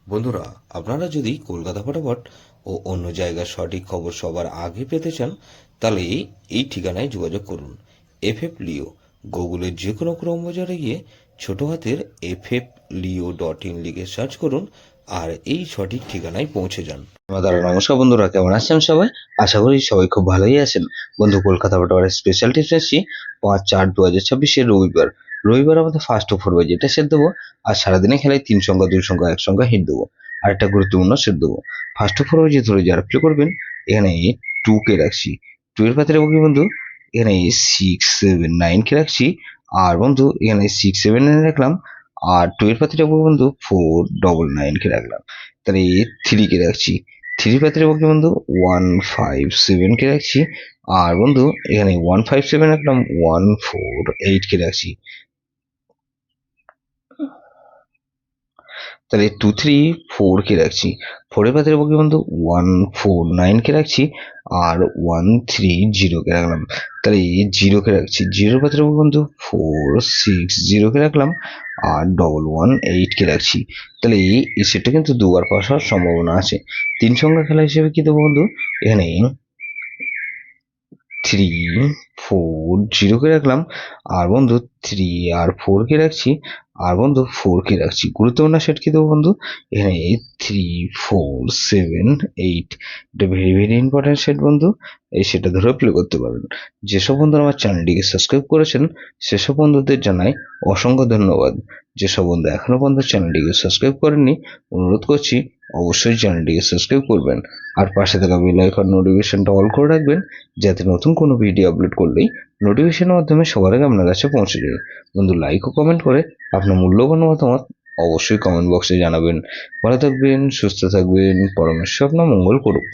বন্ধুরা, আপনারা যদি কলকাতা ফটাফট ও অন্য জায়গার সঠিক খবর সবার আগে পেতে চান, তাহলে এই ঠিকানায় যোগাযোগ করুন। এফএফ লিও। গুগলের যে কোনো ক্রোম বাজারে গিয়ে ছোট হাতের FFLeo.in লিখে সার্চ করুন আর এই সঠিক ঠিকানায় পৌঁছে যান। দাদা নমস্কার বন্ধুরা, কেমন আছেন সবাই? আশা করি সবাই খুব ভালোই আছেন। বন্ধু, কলকাতা ফটাফটের স্পেশাল টিপস এসেছি 5/4/2026 রবিবার আমাদের ফার্স্ট ওভার বাজে এটা সেট দেবো। আর সারাদিনে খেলায় 3 সংখ্যা 2 সংখ্যা 1 সংখ্যা হিট দেবো। আর একটা গুরুত্বপূর্ণ সেট দেবো। ফার্স্ট ওভার বাজে ধরে যারা প্লে করবেন, এখানে 2 কে রাখছি। 2 এর পাত্রে বকি বন্ধু, এখানে 6 7 9 কে রাখছি। আর বন্ধু এখানে 6 7 9 রাখলাম। আর 2 এর পাত্রে বকি বন্ধু 4 9 কে রাখলাম। তাহলে 3 কে রাখছি। 3 পাত্রে বকি বন্ধু 1 5 7 কে রাখছি। আর বন্ধু এখানে 1 5 7 রাখলাম, 1 4 8 কে রাখছি। তাহলে 2 3 4 কে রাখছি। 4 এর পাত্রে বকি বন্ধু 1 4 9 কে রাখছি। আর 1 3 0 কে রাখলাম। তাহলে 0 কে রাখছি। 0 এর পাত্রে বকি বন্ধু 4 6 0 কে রাখলাম। আর 1 1 8 কে রাখছি। তাহলে এই সেটটা কিন্তু দুবার পাস হওয়ার সম্ভাবনা আছে। 3 সংখ্যা খেলা হিসেবে কি দেবো বন্ধু, এখানে 3 4 0 কে রাখলাম। আর বন্ধু 3 আর 4 কে রাখছি। আর বন্ধু 4 কে রাখছি। গুরুত্বপূর্ণ সেট কি দেবো বন্ধু, এখানে 3 4 7 8। এটা ভেরি ভেরি ইম্পর্টেন্ট সেট বন্ধু। এই সেটা ধরে প্লে করতে পারবেন। যেসব বন্ধুরা আমার চ্যানেলটিকে সাবস্ক্রাইব করেছেন, সেসব বন্ধুদের জানাই অসংখ্য ধন্যবাদ। যেসব বন্ধু এখনো পর্যন্ত চ্যানেলটিকে সাবস্ক্রাইব করেননি, অনুরোধ করছি অবশ্যই চ্যানেলটিকে সাবস্ক্রাইব করবেন। আর পাশে থাকা বেল আইকন নোটিফিকেশনটা অল করে রাখবেন, যাতে নতুন কোনো ভিডিও আপলোড করলেই নোটিফিকেশনের মাধ্যমে সবার আগে আপনার কাছে পৌঁছে যায়। বন্ধু, লাইক ও কমেন্ট করে আপনার মূল্যবান মতামত অবশ্যই কমেন্ট বক্সে জানাবেন। ভালো থাকবেন, সুস্থ থাকবেন, পরমেশ্বর আপনার মঙ্গল করুক।